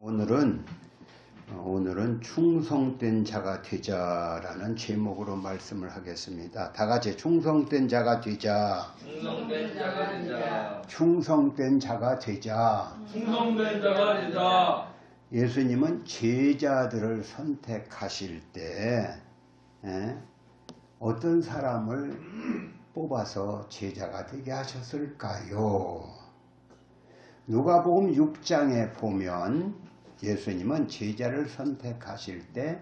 오늘은 충성된 자가 되자라는 제목으로 말씀을 하겠습니다. 다 같이 충성된 자가 되자. 충성된 자가 되자. 충성된 자가 되자. 충성된 자가 되자. 예수님은 제자들을 선택하실 때 어떤 사람을 뽑아서 제자가 되게 하셨을까요? 누가복음 6장에 보면 예수님은 제자를 선택하실 때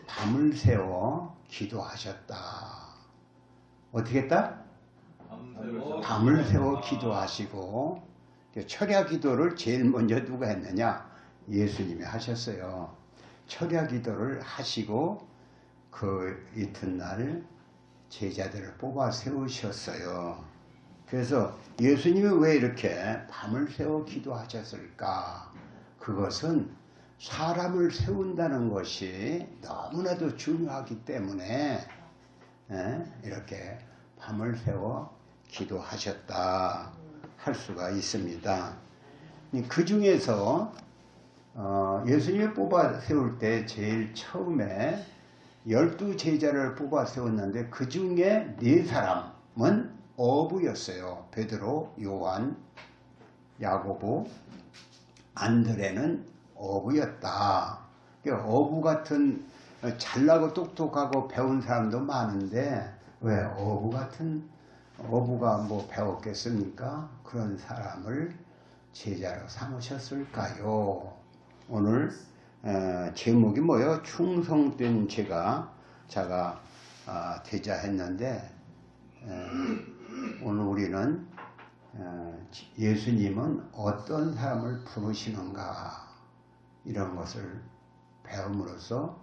밤을 새워 기도하셨다. 어떻게 했다? 밤을 새워 기도하시고 철야 기도를 제일 먼저 누가 했느냐? 예수님이 하셨어요. 철야 기도를 하시고 그 이튿날 제자들을 뽑아 세우셨어요. 그래서 예수님이 왜 이렇게 밤을 새워 기도하셨을까? 그것은 사람을 세운다는 것이 너무나도 중요하기 때문에 이렇게 밤을 새워 기도하셨다 할 수가 있습니다. 그 중에서 예수님이 뽑아 세울 때 제일 처음에 12제자를 뽑아 세웠는데 그 중에 4사람은 어부였어요. 베드로, 요한, 야고보, 안드레는 어부였다. 어부 같은 잘나고 똑똑하고 배운 사람도 많은데 왜 어부가 뭐 배웠겠습니까? 그런 사람을 제자로 삼으셨을까요? 오늘 제목이 뭐예요? 충성된 자가 되자 했는데 오늘 우리는 예수님은 어떤 사람을 부르시는가 이런 것을 배움으로써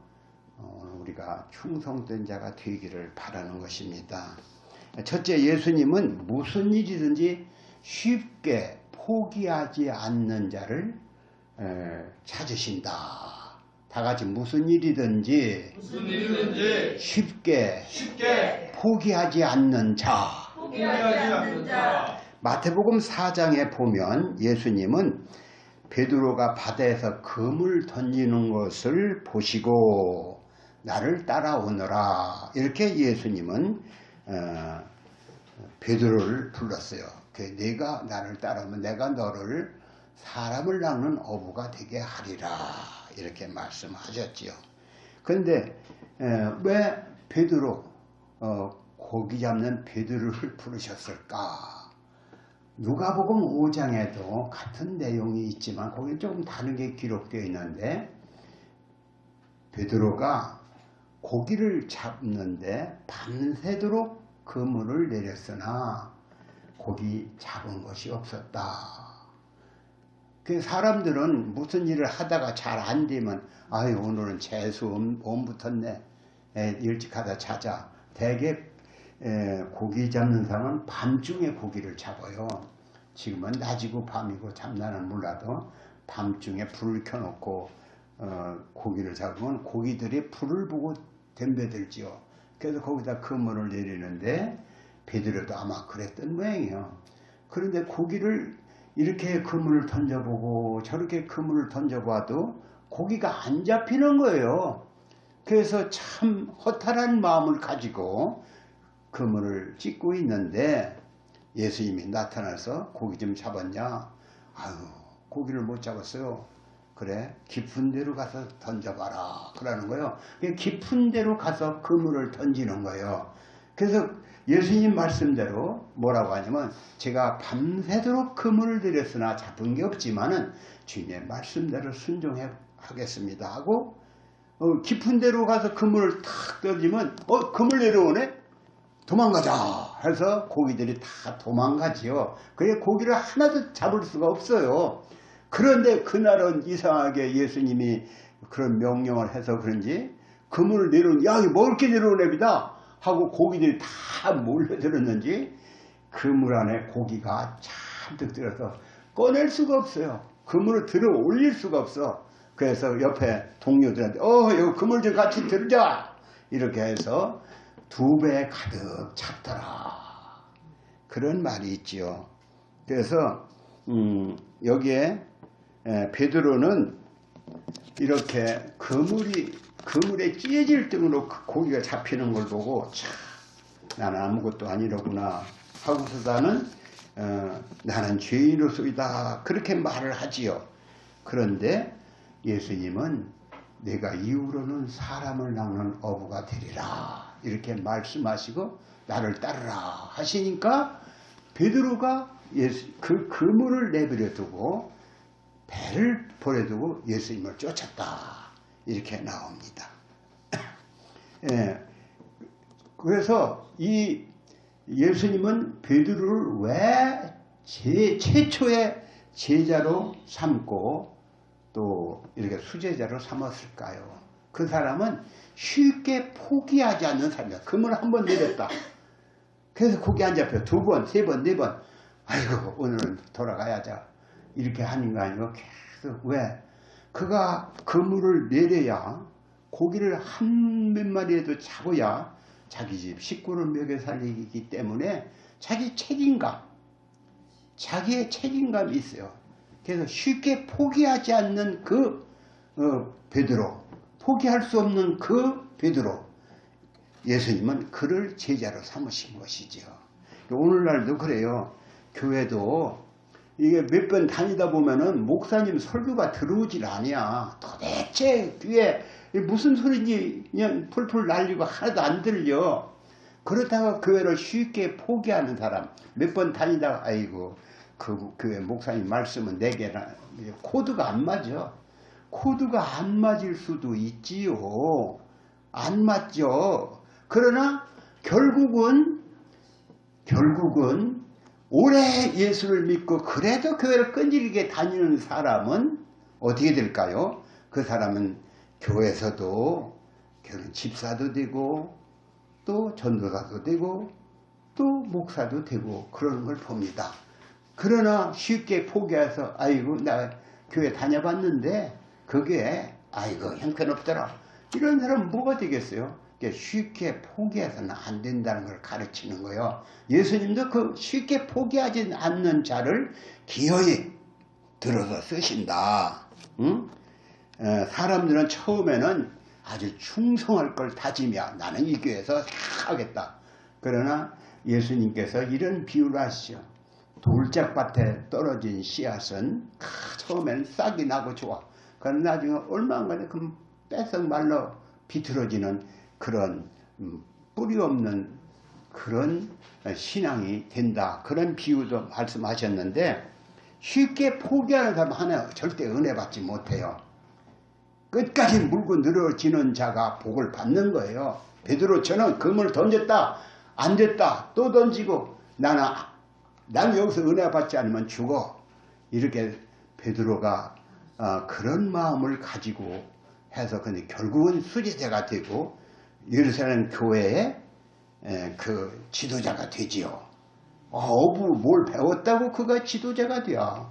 오늘 우리가 충성된 자가 되기를 바라는 것입니다. 첫째, 예수님은 무슨 일이든지 쉽게 포기하지 않는 자를 찾으신다. 다 같이 무슨 일이든지 쉽게 포기하지 않는 자. 마태복음 4장에 보면 예수님은 베드로가 바다에서 금을 던지는 것을 보시고 나를 따라오너라 이렇게 예수님은 베드로를 불렀어요. 네가 나를 따라오면 내가 너를 사람을 낚는 어부가 되게 하리라 이렇게 말씀하셨지요. 그런데 왜 베드로 고기 잡는 베드로를 부르셨을까? 누가복음 5장에도 같은 내용이 있지만 거기 조금 다르게 기록되어 있는데 베드로가 고기를 잡는데 밤새도록 그물을 내렸으나 고기 잡은 것이 없었다. 그 사람들은 무슨 일을 하다가 잘 안 되면 아유 오늘은 재수 옴 붙었네 일찍 하다 자자. 대개 고기 잡는 사람은 밤중에 고기를 잡아요. 지금은 낮이고 밤이고 잠나는 몰라도 밤중에 불을 켜놓고 고기를 잡으면 고기들이 불을 보고 덤벼들지요. 그래서 거기다 그물을 내리는데 베드로도 아마 그랬던 모양이에요. 그런데 고기를 이렇게 그물을 던져보고 저렇게 그물을 던져봐도 고기가 안 잡히는 거예요. 그래서 참 허탈한 마음을 가지고 그물을 찢고 있는데 예수님이 나타나서 고기 좀 잡았냐? 아유 고기를 못 잡았어요. 그래 깊은 데로 가서 던져봐라 그러는 거예요. 깊은 데로 가서 그물을 던지는 거예요. 그래서 예수님 말씀대로 뭐라고 하냐면 제가 밤새도록 그물을 들였으나 잡은 게 없지만은 주님의 말씀대로 순종하겠습니다 하고 깊은 데로 가서 그물을 탁 던지면 그물 내려오네? 도망가자 해서 고기들이 다 도망가지요. 그래 고기를 하나도 잡을 수가 없어요. 그런데 그날은 이상하게 예수님이 그런 명령을 해서 그런지 그물을 내려오는 야 뭐 이렇게 내려오냅니다 하고 고기들이 다 몰려들었는지 그물 안에 고기가 잔뜩 들어서 꺼낼 수가 없어요. 그물을 들어 올릴 수가 없어. 그래서 옆에 동료들한테 여기 그물 좀 같이 들자 이렇게 해서 2배 가득 찼더라 그런 말이 있지요. 그래서 여기에 베드로는 이렇게 그물에 찢어질 등으로 그 고기가 잡히는 걸 보고 참 나는 아무것도 아니로구나 하고서다는 나는 죄인으로소이다 그렇게 말을 하지요. 그런데 예수님은 내가 이후로는 사람을 낚는 어부가 되리라 이렇게 말씀하시고 나를 따르라 하시니까 베드로가 그 그물을 내버려 두고 배를 버려두고 예수님을 쫓았다 이렇게 나옵니다. 예, 그래서 이 예수님은 베드로를 왜 최초의 제자로 삼고 또 이렇게 수제자로 삼았을까요? 그 사람은 쉽게 포기하지 않는 사람이야. 그물 한 번 내렸다. 그래서 고기 안 잡혀. 2번, 3번, 4번. 아이고 오늘은 돌아가야죠. 이렇게 하는 거 아니고 계속 왜? 그가 그물을 내려야 고기를 한 몇 마리라도 잡아야 자기 집 식구를 먹여 살리기 때문에 자기의 책임감이 있어요. 그래서 쉽게 포기하지 않는 그 베드로, 포기할 수 없는 그 베드로, 예수님은 그를 제자로 삼으신 것이죠. 오늘날도 그래요. 교회도 이게 몇 번 다니다 보면은 목사님 설교가 들어오질 않냐. 도대체 귀에 무슨 소리인지 그냥 풀풀 날리고 하나도 안 들려. 그렇다고 교회를 쉽게 포기하는 사람 몇 번 다니다가 아이고 그 교회 목사님 말씀은 내게나 코드가 안 맞아. 코드가 안 맞을 수도 있지요. 안 맞죠. 그러나 결국은 오래 예수를 믿고 그래도 교회를 끈질기게 다니는 사람은 어떻게 될까요? 그 사람은 교회에서도 집사도 되고 또 전도사도 되고 또 목사도 되고 그러는 걸 봅니다. 그러나 쉽게 포기해서 아이고 나 교회 다녀봤는데 그게 아이고 형편없더라. 이런 사람은 뭐가 되겠어요? 쉽게 포기해서는 안 된다는 걸 가르치는 거예요. 예수님도 그 쉽게 포기하지 않는 자를 기어이 들어서 쓰신다. 응? 사람들은 처음에는 아주 충성할 걸 다지며 나는 이 교회에서 하겠다. 그러나 예수님께서 이런 비유를 하시죠. 돌짝밭에 떨어진 씨앗은 처음에는 싹이 나고 좋아. 그러나 나중에 얼마간에 그 뺏어 말라 비틀어지는 그런 뿌리 없는 그런 신앙이 된다. 그런 비유도 말씀하셨는데 쉽게 포기하는 사람 하나 절대 은혜 받지 못해요. 끝까지 물고 늘어지는 자가 복을 받는 거예요. 베드로처럼 그물 던졌다. 안 됐다. 또 던지고 난 여기서 은혜 받지 않으면 죽어. 이렇게 베드로가 그런 마음을 가지고 해서 근데 결국은 수제자가 되고 예루살렘 교회의 그 지도자가 되지요. 어부 뭘 배웠다고 그가 지도자가 돼야.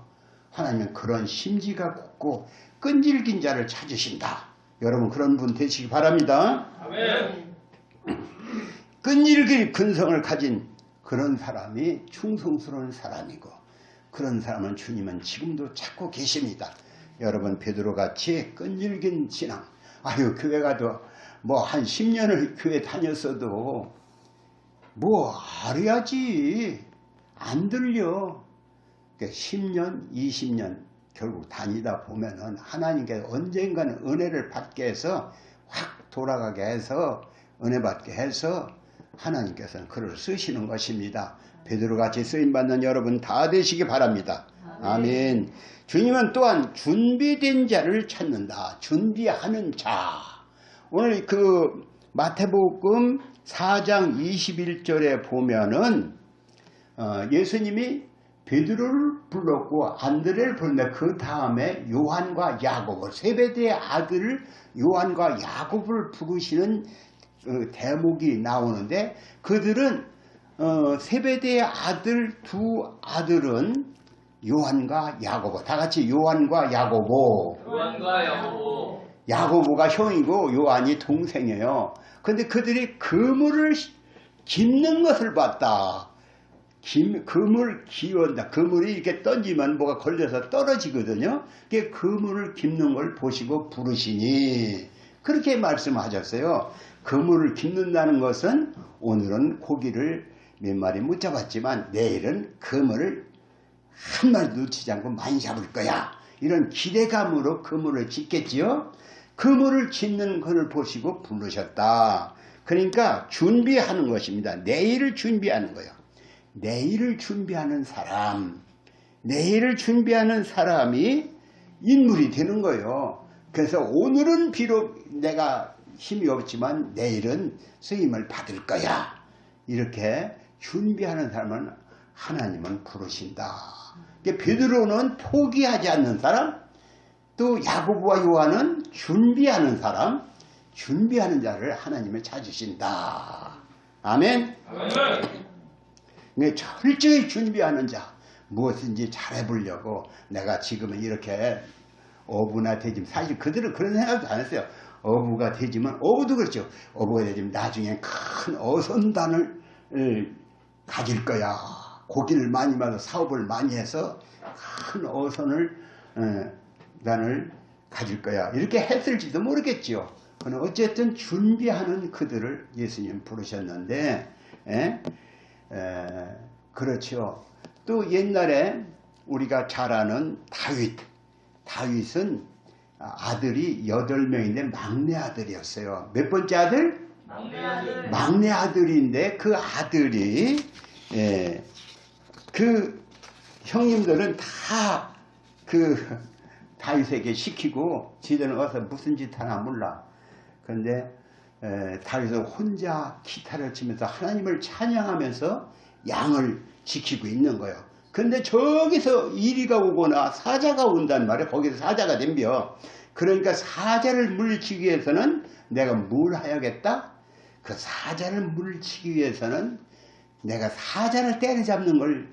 하나님은 그런 심지가 굳고 끈질긴 자를 찾으신다. 여러분 그런 분 되시기 바랍니다. 아멘. 끈질긴 근성을 가진 그런 사람이 충성스러운 사람이고 그런 사람은 주님은 지금도 찾고 계십니다. 여러분 베드로같이 끈질긴 신앙. 아유 교회 가도 뭐 한 10년을 교회 다녔어도 뭐 알아야지 안 들려. 그러니까 10년 20년 결국 다니다 보면은 하나님께 언젠가는 은혜를 받게 해서 확 돌아가게 해서 은혜 받게 해서 하나님께서는 그를 쓰시는 것입니다. 베드로같이 쓰임받는 여러분 다 되시기 바랍니다. 아멘. 주님은 또한 준비된 자를 찾는다. 준비하는 자. 오늘 그 마태복음 4장 21절에 보면은 예수님이 베드로를 불렀고 안드레를 불렀는데 그 다음에 요한과 야고보 세베대의 아들 요한과 야고보를 부르시는 대목이 나오는데 그들은 세베대의 아들 두 아들은 요한과 야고보 다같이 요한과 야고보 야고보가 형이고 요한이 동생이에요. 근데 그들이 그물을 깁는 것을 봤다. 그물 기운다. 그물이 이렇게 던지면 뭐가 걸려서 떨어지거든요. 그물을 깁는 걸 보시고 부르시니 그렇게 말씀하셨어요. 그물을 깁는다는 것은 오늘은 고기를 몇 마리 못 잡았지만 내일은 그물을 한 마리도 놓치지 않고 많이 잡을 거야. 이런 기대감으로 그물을 짓겠지요. 그물을 짓는 것을 보시고 부르셨다. 그러니까 준비하는 것입니다. 내일을 준비하는 거예요. 내일을 준비하는 사람, 내일을 준비하는 사람이 인물이 되는 거예요. 그래서 오늘은 비록 내가 힘이 없지만 내일은 쓰임을 받을 거야. 이렇게 준비하는 사람은 하나님은 부르신다. 베드로는 포기하지 않는 사람, 또 야고보와 요한은 준비하는 사람, 준비하는 자를 하나님을 찾으신다. 아멘. 아멘. 철저히 준비하는 자, 무엇인지 잘해보려고 내가 지금은 이렇게 어부나 되지면 사실 그들은 그런 생각도 안 했어요. 어부가 되지만 어부도 그렇죠. 어부가 되지면 나중에 큰 어선단을 가질 거야. 고기를 많이 받아 사업을 많이 해서 큰 어선을 단을 가질 거야. 이렇게 했을지도 모르겠지요. 어쨌든 준비하는 그들을 예수님 부르셨는데 그렇죠. 또 옛날에 우리가 잘 아는 다윗은 아들이 8명인데 막내 아들이었어요. 몇 번째 아들? 막내 아들인데 그 아들이 그 형님들은 다 그 다윗에게 시키고 지들은 어서 무슨 짓 하나 몰라. 그런데 다윗은 혼자 기타를 치면서 하나님을 찬양하면서 양을 지키고 있는 거예요. 근데 저기서 이리가 오거나 사자가 온단 말이에요. 거기서 사자가 덤벼. 그러니까 사자를 물리치기 위해서는 내가 뭘 해야겠다? 그 사자를 물리치기 위해서는 내가 사자를 때려잡는 걸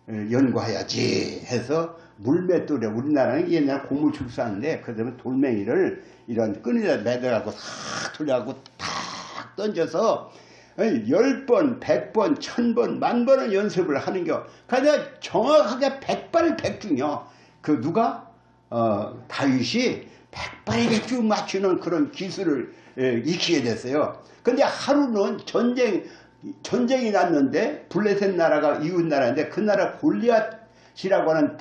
연구해야지 해서 물맷돌에, 우리나라는 옛날에 고물 축사하는데 그다음에 돌멩이를 이런 끈에다 매달아갖고 싹 돌려갖고 탁 던져서 10번, 100번, 1000번, 10,000번을 연습을 하는겨. 그러니까 정확하게 100발백중이요. 그 누가? 다윗이 100발백중 맞추는 그런 기술을 익히게 됐어요. 근데 하루는 전쟁이 났는데 블레셋 나라가 이웃 나라인데 그 나라 골리앗이라고 하는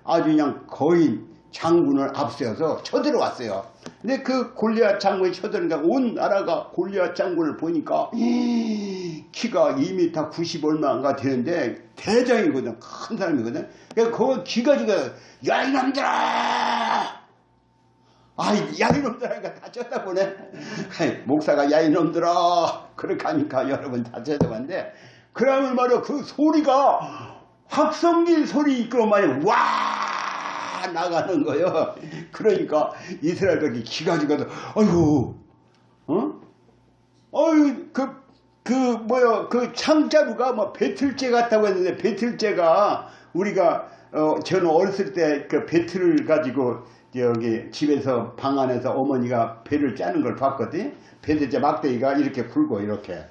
아주 그냥 거인 장군을 앞세워서 쳐들어왔어요. 근데 그 골리앗 장군이 쳐들어오니까 온 나라가 골리앗 장군을 보니까 키가 2m 90 얼마가 되는데 대장이거든. 큰 사람이거든. 그래서 그 기가지고 야 이놈들아! 야 이놈들아 다 쳐다보네. 목사가 야 이놈들아 그렇게 하니까 여러분 다 쳐다봤는데 그러면 말이야 그 소리가 확성기 소리 있고 말이야 와 나가는 거예요. 그러니까 이스라엘 백이 기가지고도 아이고 그 창자루가 뭐 배틀재 같다고 했는데 배틀재가 우리가 저는 어렸을 때 그 배틀을 가지고 여기 집에서 방 안에서 어머니가 배를 짜는 걸 봤거든. 배틀재 막대기가 이렇게 굵고 이렇게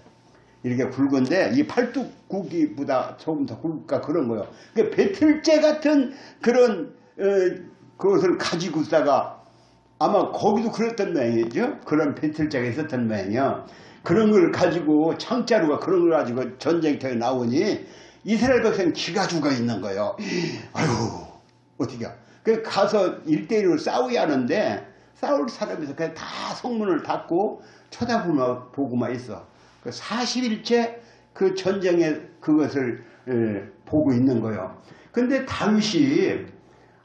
굵은데 이 팔뚝구기보다 조금 더 굵을까 그런 거요. 그 배틀재 같은 그런 그것을 가지고 있다가 아마 거기도 그랬던 모양이죠. 그런 배틀재가 있었던 모양이요. 그런 걸 가지고 창자루가 그런 걸 가지고 전쟁터에 나오니 이스라엘 백성은 기가 죽어 있는 거예요. 아유 어떻게 그 가서 1대1로 싸워야 하는데 싸울 사람에서 그냥 다 성문을 닫고 쳐다보고만 있어. 그 40일째 그 전쟁의 그것을 보고 있는 거예요. 근데 다윗이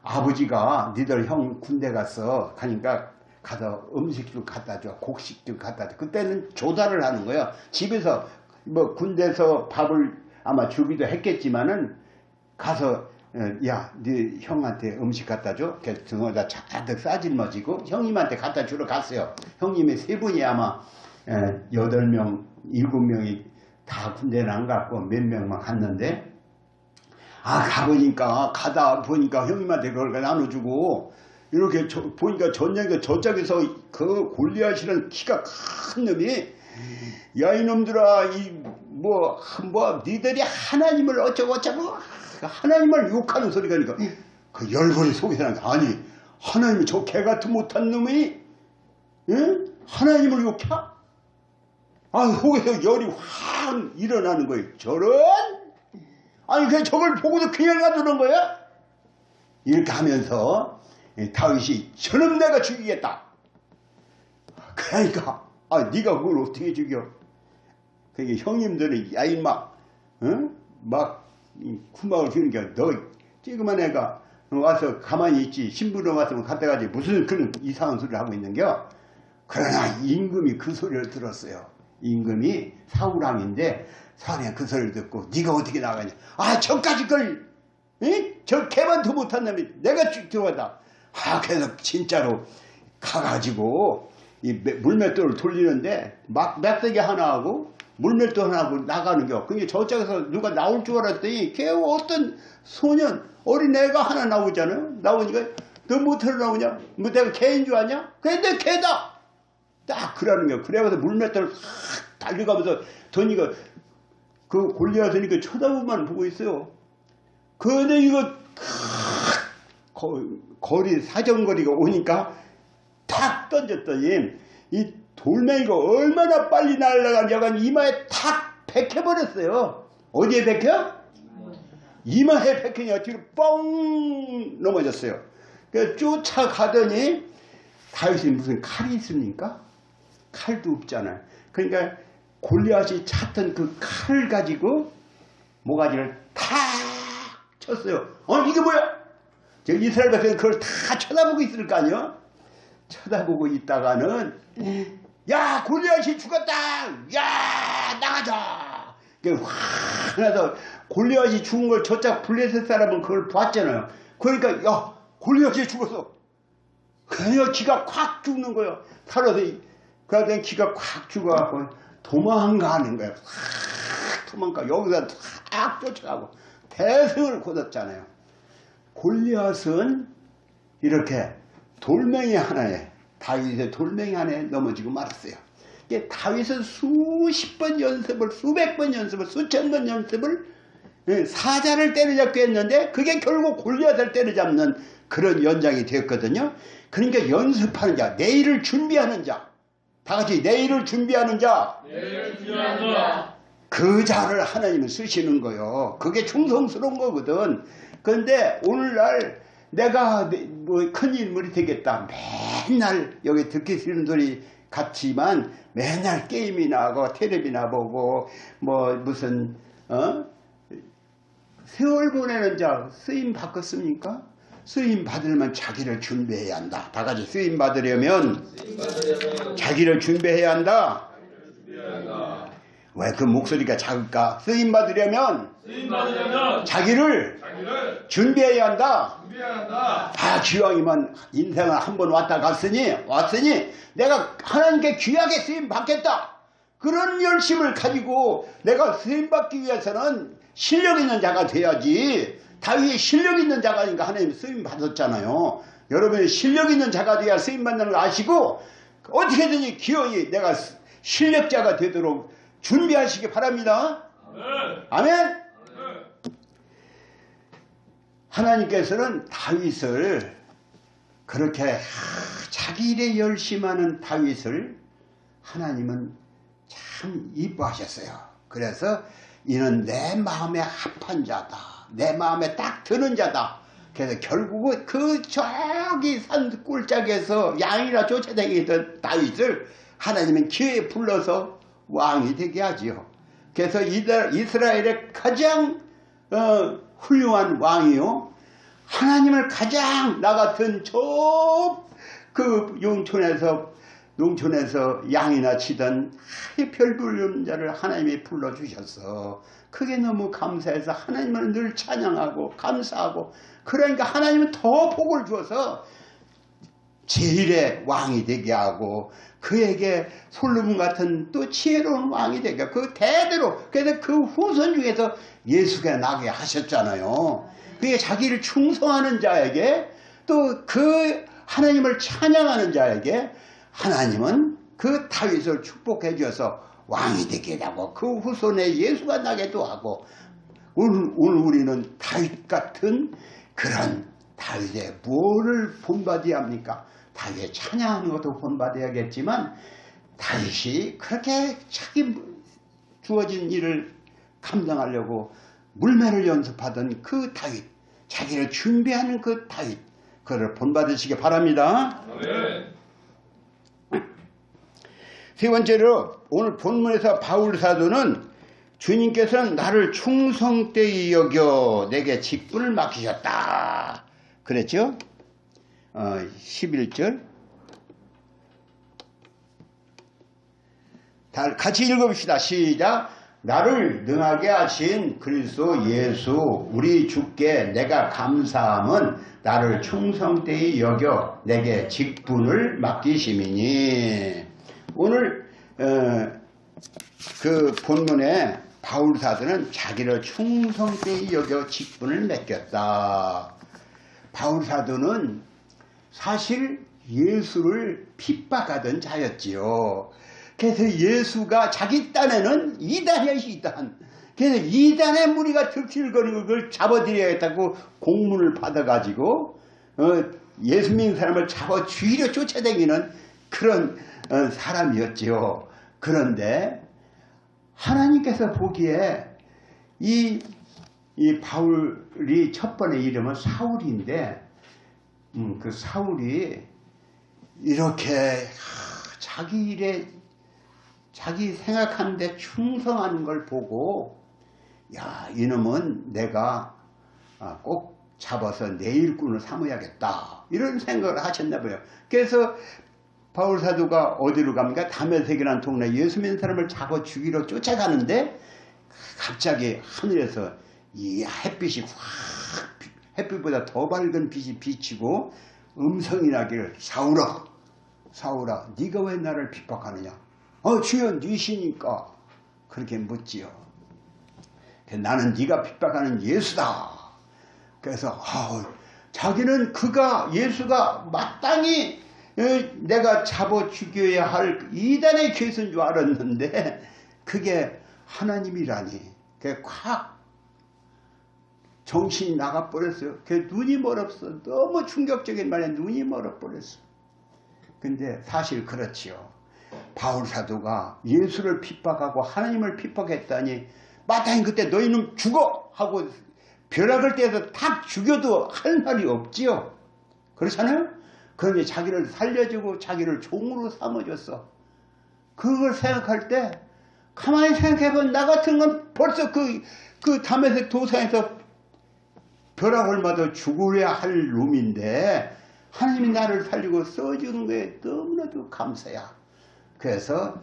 아버지가 니들 형 군대 가니까 가서 음식 좀 갖다 줘, 곡식 좀 갖다 줘. 그때는 조달을 하는 거예요. 집에서 뭐 군대에서 밥을 아마 주기도 했겠지만은 가서 야, 네 형한테 음식 갖다 줘. 그래서 등어다 자득 싸질머지고 형님한테 갖다 주러 갔어요. 형님이 3분이 아마 8명, 7명이 다 군대는 안 갔고 몇 명만 갔는데 가다 보니까 형님한테 그걸 나눠주고 이렇게 보니까 전쟁에서 저쪽에서 그 골리앗이라는 키가 큰 놈이 야 이놈들아 니들이 하나님을 어쩌고 하나님을 욕하는 소리가 니까 그 열번이 속에서 나는 아니 하나님이 저 개같은 못한 놈이 하나님을 욕해? 속에서 열이 확 일어나는 거예요. 저런? 아니 그냥 저걸 보고도 그냥 놔두는 거야? 이렇게 하면서 다윗이 저놈 내가 죽이겠다. 그러니까 네가 그걸 어떻게 죽여? 그게 형님들은 야 임마 막 구막을 주니까 너 찌그만 애가 와서 가만히 있지 신부로 왔으면 갔다 가지 무슨 그런 이상한 소리를 하고 있는겨. 그러나 임금이 그 소리를 들었어요. 임금이 사울왕인데 사울이 그 소리를 듣고 네가 어떻게 나가냐. 저까지 걸 저 개만도 못한 놈이 내가 쭉 들어간다. 그래서 진짜로 가가지고 이 물맷돌을 돌리는데 막 맵새기 하나 하고 물맷돌 하나 하고 나가는겨. 그게 저쪽에서 누가 나올 줄 알았더니 걔 어떤 소년 어린애가 하나 나오잖아요. 나오니까 너 못하러 나오냐? 뭐 내가 개인 줄 아냐? 그래 내 개다. 딱 그러는 거야. 그래가지고 물맷돌을 확 달려가면서 더니가 그 골리앗이니까 쳐다보만 보고 있어요. 근데 이거 거리 사정거리가 오니까 탁 던졌더니 이 돌멩이가 얼마나 빨리 날아가냐가 이마에 탁 박혀버렸어요. 어디에 박혀? 이마에 박히냐 뒤로 뻥 넘어졌어요. 그래서 쫓아가더니 다윗이 무슨 칼이 있습니까? 칼도 없잖아요. 그러니까 골리앗이 찼던 그 칼을 가지고 모가지를 탁 쳤어요. 이게 뭐야? 저 이스라엘 백성은 그걸 다 쳐다보고 있을 거 아니야? 쳐다보고 있다가는 야 골리앗이 죽었다. 야 나가자. 확 나서 골리앗이 죽은 걸 저짝 블레셋 사람은 그걸 봤잖아요. 그러니까 야 골리앗이 죽었어. 그냥 기가 콱 죽는 거예요. 살아서 그러더니 기가 콱 죽어갖고 도망가는 거예요. 확 도망가. 여기서 탁 쫓아가고 대승을 거뒀잖아요. 골리앗은 이렇게 돌멩이 하나에 다윗의 돌멩이 하나에 넘어지고 말았어요. 다윗은 수십 번 연습을 수백 번 연습을 수천 번 연습을 사자를 때려잡게 했는데 그게 결국 골리앗을 때려잡는 그런 연장이 되었거든요. 그러니까 연습하는 자, 내일을 준비하는 자, 다 같이 내일을 준비하는 자, 그 자를 하나님은 쓰시는 거요. 그게 충성스러운 거거든. 그런데 오늘날 내가 뭐 큰 인물이 되겠다. 맨날 여기 듣기 싫은 소리 같지만 맨날 게임이나 하고 텔레비나 보고 뭐 무슨 세월 보내는 자 쓰임 받겠습니까? 쓰임 받으려면 자기를 준비해야 한다. 다 같이 쓰임 받으려면 자기를 준비해야 한다. 왜 그 목소리가 작을까? 쓰임 받으려면 자기를 준비해야 한다. 기왕이면 인생을 한번 왔다 갔으니 내가 하나님께 귀하게 쓰임 받겠다. 그런 열심을 가지고 내가 쓰임 받기 위해서는 실력 있는 자가 돼야지. 다윗이 실력 있는 자가니까 하나님 쓰임 받았잖아요. 여러분이 실력 있는 자가 돼야 쓰임 받는 걸 아시고 어떻게든지 기어이 내가 실력자가 되도록 준비하시기 바랍니다. 아멘. 하나님께서는 다윗을 그렇게 자기 일에 열심하는 다윗을 하나님은 참 이뻐하셨어요. 그래서 이는 내 마음에 합한 자다. 내 마음에 딱 드는 자다. 그래서 결국은 그 저기 산 꿀짝에서 양이나 쫓아다니던 다윗을 하나님은 기회에 불러서 왕이 되게 하지요. 그래서 이스라엘의 가장 훌륭한 왕이요. 하나님을 가장 나 같은 저 그 농촌에서 양이나 치던 별 부르는 자를 하나님이 불러주셔서 그게 너무 감사해서 하나님을 늘 찬양하고 감사하고 그러니까 하나님은 더 복을 주어서 제일의 왕이 되게 하고 그에게 솔로몬 같은 또 지혜로운 왕이 되게 그 대대로 그래서 그 후손 중에서 예수가 나게 하셨잖아요. 그게 자기를 충성하는 자에게 또 그 하나님을 찬양하는 자에게 하나님은 그 다윗을 축복해 주어서 왕이 되기도 하고 그 후손에 예수가 나게도 하고 오늘 우리는 다윗 같은 그런 다윗의 무엇을 본받아야 합니까? 다윗의 찬양하는 것도 본받아야겠지만 다윗이 그렇게 자기 주어진 일을 감당하려고 물매를 연습하던 그 다윗, 자기를 준비하는 그 다윗, 그를 본받으시기 바랍니다. 네. 세 번째로 오늘 본문에서 바울 사도는 주님께서는 나를 충성되이 여겨 내게 직분을 맡기셨다 그랬죠? 11절 같이 읽어봅시다. 시작. 나를 능하게 하신 그리스도 예수 우리 주께 내가 감사함은 나를 충성되이 여겨 내게 직분을 맡기심이니. 오늘 그 본문에 바울 사도는 자기를 충성되이 여겨 직분을 맡겼다. 바울 사도는 사실 예수를 핍박하던 자였지요. 그래서 예수가 자기 딴에는 이단이었이 이단. 그래서 이단의 무리가 득실거리고 그걸 잡아들여야겠다고 공문을 받아가지고 예수 믿는 사람을 잡아 죽이려 쫓아다니는 그런 사람이었지요. 그런데 하나님께서 보기에 이 바울이 첫 번째 이름은 사울인데 그 사울이 이렇게 자기 일에 자기 생각하는데 충성하는 걸 보고 야 이놈은 내가 꼭 잡아서 내 일꾼을 삼아야겠다 이런 생각을 하셨나 봐요. 그래서 바울 사도가 어디로 갑니까? 다메섹이라는 동네 예수 믿는 사람을 잡아 죽이러 쫓아가는데 갑자기 하늘에서 이 햇빛이 확 햇빛보다 더 밝은 빛이 비치고 음성이 나기를 사울아 사울아 네가 왜 나를 핍박하느냐? 주여 네시니까 그렇게 묻지요. 나는 네가 핍박하는 예수다. 그래서 자기는 예수가 마땅히 내가 잡아 죽여야 할 이단의 죄수인 줄 알았는데 그게 하나님이라니 그게 확 정신이 나가버렸어요. 그 눈이 멀었어. 너무 충격적인 말에 눈이 멀어버렸어. 근데 사실 그렇지요. 바울 사도가 예수를 핍박하고 하나님을 핍박했다니 마땅히 그때 너희는 죽어 하고 벼락을 떼서 탁 죽여도 할 말이 없지요. 그렇잖아요. 그런데 자기를 살려주고 자기를 종으로 삼아줬어. 그걸 생각할 때 가만히 생각해보면 나 같은 건 벌써 그 다메섹 도상에서 벼락을 맞아 죽으려 할 놈인데 하나님이 나를 살리고 써주는 거에 너무나도 감사야. 그래서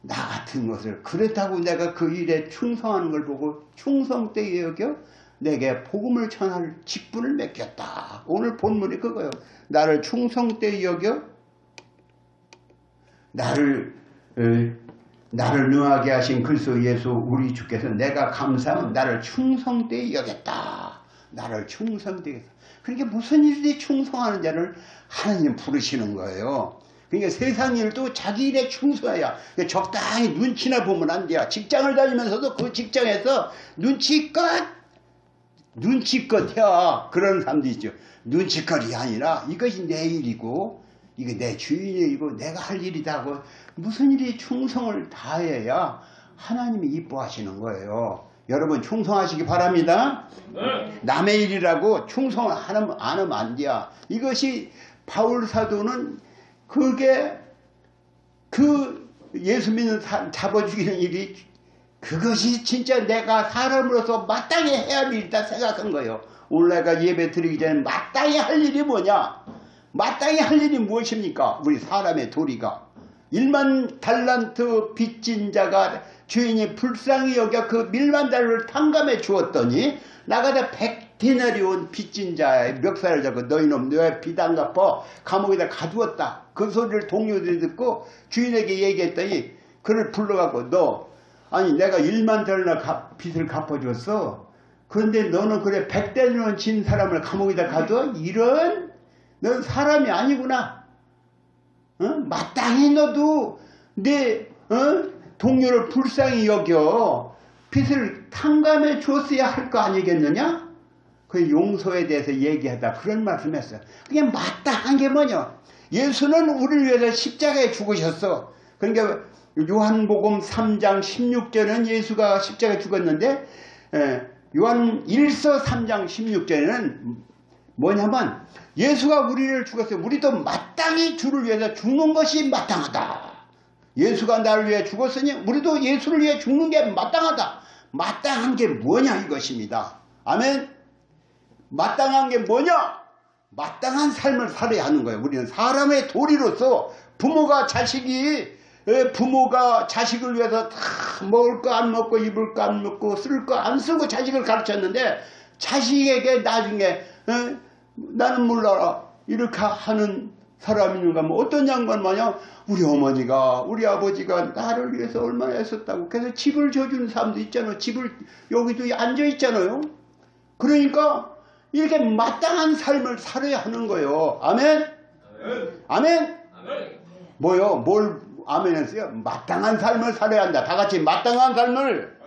나 같은 것을 그렇다고 내가 그 일에 충성하는 걸 보고 충성되이 여겨 내게 복음을 전할 직분을 맡겼다. 오늘 본문이 그거예요. 나를 충성되이 여겨 나를 능하게 하신 그리스도 예수 우리 주께서 내가 감사하면 나를 충성되이 여겼다. 나를 충성되이. 그러니까 무슨 일이 충성하는 자를 하나님 부르시는 거예요. 그러니까 세상 일도 자기 일에 충성해야. 적당히 눈치나 보면 안 돼요. 직장을 다니면서도 그 직장에서 눈치껏 해야 그런 사람도 있죠. 눈치껏이 아니라 이것이 내 일이고 이게 내 주인의 일이고 내가 할 일이다 하고 무슨 일이 충성을 다해야 하나님이 이뻐하시는 거예요. 여러분 충성하시기 바랍니다. 네. 남의 일이라고 충성을 안 하면 안 돼요. 이것이 바울 사도는 그게 그 예수 믿는 사람 잡아 죽이는 일이 그것이 진짜 내가 사람으로서 마땅히 해야 할 일이다 생각한 거예요. 오늘 내가 예배 드리기 전에 마땅히 할 일이 뭐냐? 마땅히 할 일이 무엇입니까? 우리 사람의 도리가 1만 달란트 빚진 자가 주인이 불쌍히 여겨 그 1만 달러를 탕감해 주었더니 나가다 100데나리온 빚진 자의 멱살을 잡고 너희놈 왜 빚 안 갚아 감옥에다 가두었다. 그 소리를 동료들이 듣고 주인에게 얘기했더니 그를 불러갖고 너 아니 내가 1만 달러 빚을 갚아줬어. 그런데 너는 그래 100데나리온 진 사람을 감옥에다 가둬? 이런 넌 사람이 아니구나. 마땅히 너도 내 동료를 불쌍히 여겨 빚을 탕감해 줬어야 할 거 아니겠느냐? 그 용서에 대해서 얘기하다 그런 말씀했어요. 그게 마땅한 게 뭐냐? 예수는 우리를 위해서 십자가에 죽으셨어. 그러니까 요한복음 3장 16절은 예수가 십자가에 죽었는데 요한 1서 3장 16절에는 뭐냐면 예수가 우리를 죽었어요. 우리도 마땅히 주를 위해서 죽는 것이 마땅하다. 예수가 나를 위해 죽었으니 우리도 예수를 위해 죽는 게 마땅하다. 마땅한 게 뭐냐 이것입니다. 아멘. 마땅한 게 뭐냐? 마땅한 삶을 살아야 하는 거예요. 우리는 사람의 도리로서 부모가 자식을 위해서 다 먹을 거 안 먹고 입을 거 안 먹고 쓸 거 안 쓰고 자식을 가르쳤는데 자식에게 나중에 나는 몰라 이렇게 하는 사람이 있는가 하면 어떤 양반 마냥 우리 어머니가 우리 아버지가 나를 위해서 얼마나 애썼다고 그래서 집을 져주는 사람도 있잖아요. 집을 여기도 앉아 있잖아요. 그러니까 이렇게 마땅한 삶을 살아야 하는 거예요. 아멘? 아멘? 아멘? 뭐요? 뭘 아멘 했어요? 마땅한 삶을 살아야 한다. 다 같이 마땅한 삶을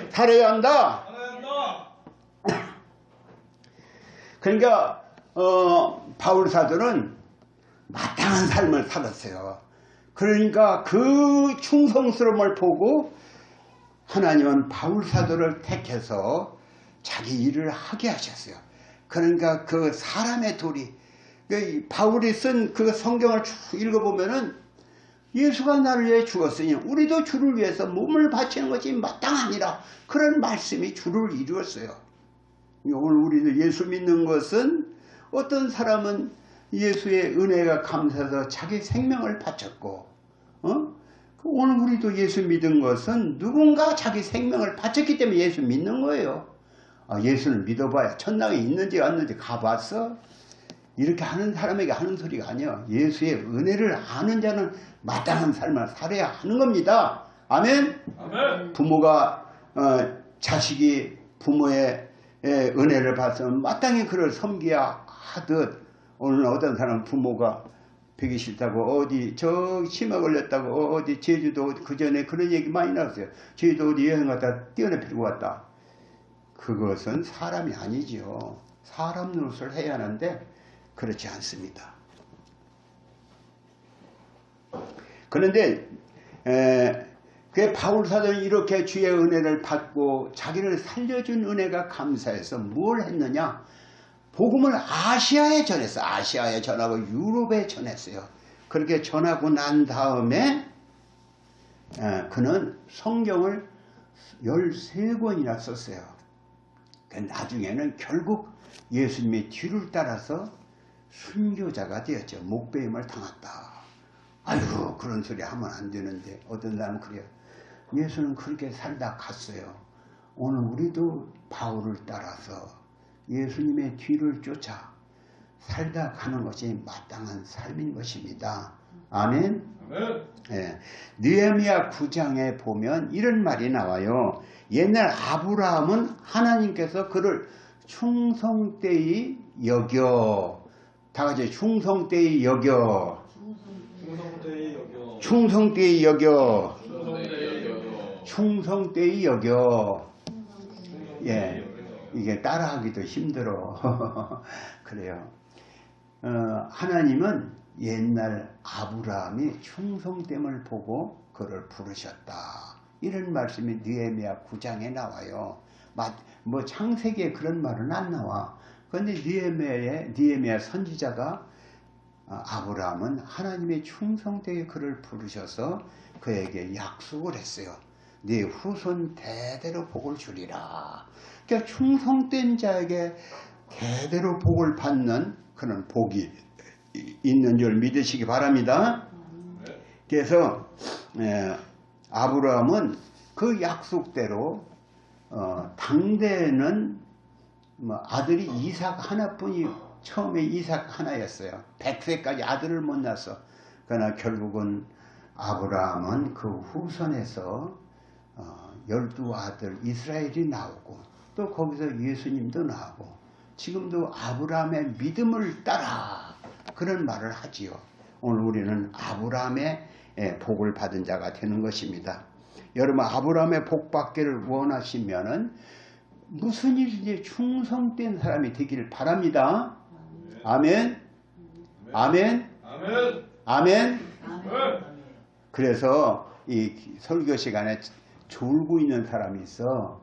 살아야 한다. 그러니까 바울 사도는 마땅한 삶을 살았어요. 그러니까 그 충성스러움을 보고 하나님은 바울 사도를 택해서 자기 일을 하게 하셨어요. 그러니까 그 사람의 도리, 바울이 쓴 그 성경을 쭉 읽어보면은 예수가 나를 위해 죽었으니 우리도 주를 위해서 몸을 바치는 것이 마땅하니라. 그런 말씀이 주를 이루었어요. 오늘 우리도 예수 믿는 것은 어떤 사람은 예수의 은혜가 감사해서 자기 생명을 바쳤고 오늘 우리도 예수 믿은 것은 누군가 자기 생명을 바쳤기 때문에 예수 믿는 거예요. 예수를 믿어봐야 천당에 있는지 왔는지 가봤어? 이렇게 하는 사람에게 하는 소리가 아니야. 예수의 은혜를 아는 자는 마땅한 삶을 살아야 하는 겁니다. 아멘? 아멘. 부모가 자식이 부모의 은혜를 받으면 마땅히 그를 섬겨야 하듯 오늘 어떤 사람 부모가 배기 싫다고 어디 저 심해 걸렸다고 어디 제주도 그 전에 그런 얘기 많이 나왔어요. 제주도 어디 여행 갔다 뛰어내리고 왔다. 그것은 사람이 아니지요. 사람 노릇을 해야 하는데 그렇지 않습니다. 그런데 그 바울 사도는 이렇게 주의 은혜를 받고 자기를 살려준 은혜가 감사해서 뭘 했느냐? 복음을 아시아에 전했어요. 아시아에 전하고 유럽에 전했어요. 그렇게 전하고 난 다음에 그는 성경을 13권이나 썼어요. 나중에는 결국 예수님의 뒤를 따라서 순교자가 되었죠. 목배임을 당했다. 아이고 그런 소리 하면 안 되는데 어떤 사람은 그래요. 예수는 그렇게 살다 갔어요. 오늘 우리도 바울을 따라서 예수님의 뒤를 쫓아 살다 가는 것이 마땅한 삶인 것입니다. 아멘. 아멘. 예. 느헤미야 9장에 보면 이런 말이 나와요. 옛날 아브라함은 하나님께서 그를 충성되이 여겨. 다 같이 충성되이 여겨. 충성되이 여겨. 충성되이 여겨. 예. 이게 따라하기도 힘들어. 그래요. 하나님은 옛날 아브라함이 충성됨을 보고 그를 부르셨다. 이런 말씀이 느헤미야 9장에 나와요. 뭐 창세기에 그런 말은 안 나와. 그런데 느헤미야 선지자가 아브라함은 하나님의 충성되게 그를 부르셔서 그에게 약속을 했어요. 네 후손 대대로 복을 주리라. 그러니까 충성된 자에게 대대로 복을 받는 그런 복이 있는 줄 믿으시기 바랍니다. 그래서 아브라함은 그 약속대로 당대에는 아들이 이삭 하나뿐이 처음에 이삭 하나였어요. 100세까지 아들을 못 낳았어. 그러나 결국은 아브라함은 그 후손에서 12아들 이스라엘이 나오고 또 거기서 예수님도 나오고 지금도 아브라함의 믿음을 따라 그런 말을 하지요. 오늘 우리는 아브라함의 복을 받은 자가 되는 것입니다. 여러분 아브라함의 복 받기를 원하시면은 무슨 일인지 충성된 사람이 되기를 바랍니다. 아멘. 아멘. 아멘. 아멘. 아멘. 그래서 이 설교 시간에 졸고 있는 사람이 있어.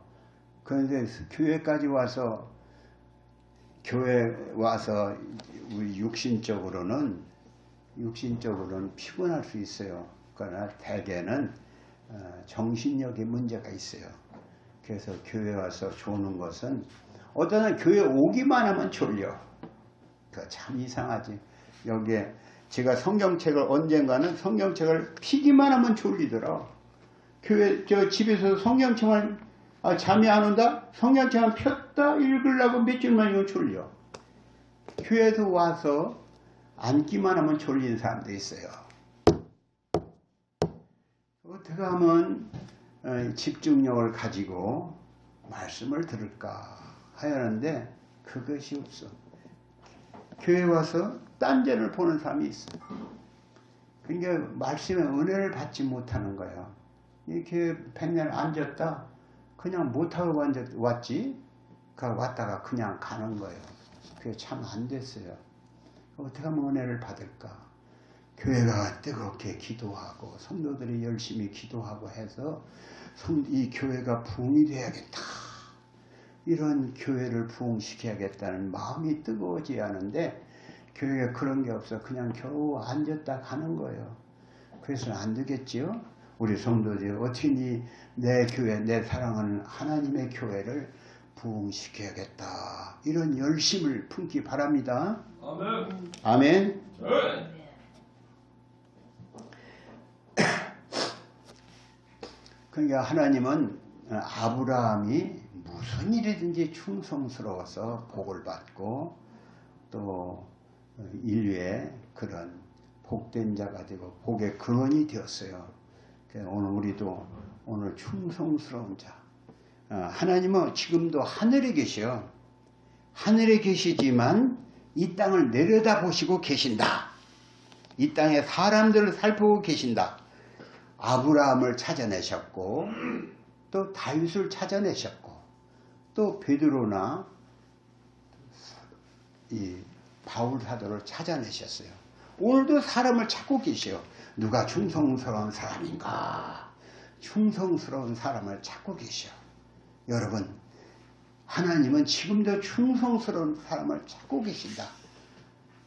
그런데 교회까지 와서 우리 육신적으로는 피곤할 수 있어요. 그러나 대개는 정신력에 문제가 있어요. 그래서 교회 와서 조는 것은 어떤 사람은 교회 오기만 하면 졸려. 그 참 이상하지. 여기에 제가 성경책을 언젠가는 성경책을 피기만 하면 졸리더라. 교회 집에서 성경책만 잠이 안 온다? 성경책만 폈다 읽으려고 몇 줄만 이거 졸려. 교회에서 와서 앉기만 하면 졸린 사람도 있어요. 어떻게 하면 집중력을 가지고 말씀을 들을까 하였는데 그것이 없어. 교회 와서 딴전을 보는 사람이 있어. 그러니까 말씀의 은혜를 받지 못하는 거예요. 이렇게 100년 앉았다 그냥 못하고 왔지. 왔다가 그냥 가는 거예요. 그게 참 안 됐어요. 어떻게 하면 은혜를 받을까? 교회가 뜨겁게 기도하고 성도들이 열심히 기도하고 해서 이 교회가 부흥이 돼야겠다. 이런 교회를 부흥시켜야겠다는 마음이 뜨거워져야 하는데 교회가 그런 게 없어. 그냥 겨우 앉았다 가는 거예요. 그래서 안 되겠지요. 우리 성도들이 어떻게 내 교회, 내 사랑하는 하나님의 교회를 부흥시켜야겠다. 이런 열심을 품기 바랍니다. 아멘. 아멘. 네. 그러니까 하나님은 아브라함이 무슨 일이든지 충성스러워서 복을 받고 또 인류의 그런 복된 자가 되고 복의 근원이 되었어요. 오늘 우리도 오늘 충성스러운 자. 하나님은 지금도 하늘에 계셔. 하늘에 계시지만 이 땅을 내려다보시고 계신다. 이 땅의 사람들을 살피고 계신다. 아브라함을 찾아내셨고 또 다윗을 찾아내셨고 또 베드로나 이 바울 사도를 찾아내셨어요. 오늘도 사람을 찾고 계셔요. 누가 충성스러운 사람인가? 충성스러운 사람을 찾고 계셔. 여러분, 하나님은 지금도 충성스러운 사람을 찾고 계신다.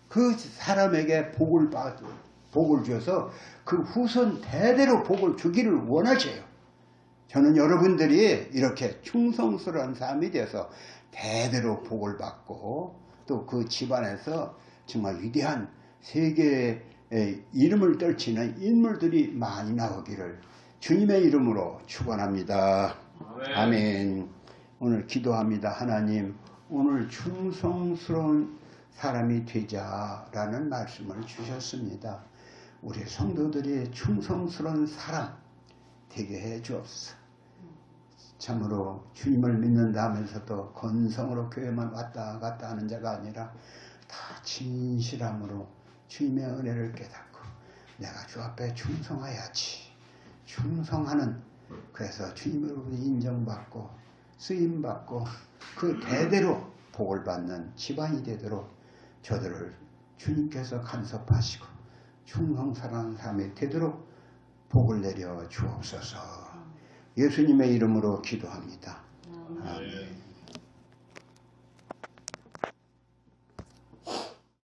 그 사람에게 복을 줘서 그 후손 대대로 복을 주기를 원하셔요. 저는 여러분들이 이렇게 충성스러운 사람이 되어서 대대로 복을 받고 또 그 집안에서 정말 위대한 세계의 이름을 떨치는 인물들이 많이 나오기를 주님의 이름으로 축원합니다. 아멘. 아멘. 오늘 기도합니다. 하나님, 오늘 충성스러운 사람이 되자라는 말씀을 주셨습니다. 우리 성도들이 충성스러운 사람 되게 해 주옵소서. 참으로 주님을 믿는다 하면서도 건성으로 교회만 왔다 갔다 하는 자가 아니라 다 진실함으로 주님의 은혜를 깨닫고 내가 주 앞에 충성해야지. 충성하는, 그래서 주님으로 인정받고 쓰임받고 그 대대로 복을 받는 집안이 되도록 저들을 주님께서 간섭하시고 충성스러운 사람이 되도록 복을 내려 주옵소서. 예수님의 이름으로 기도합니다. 아멘.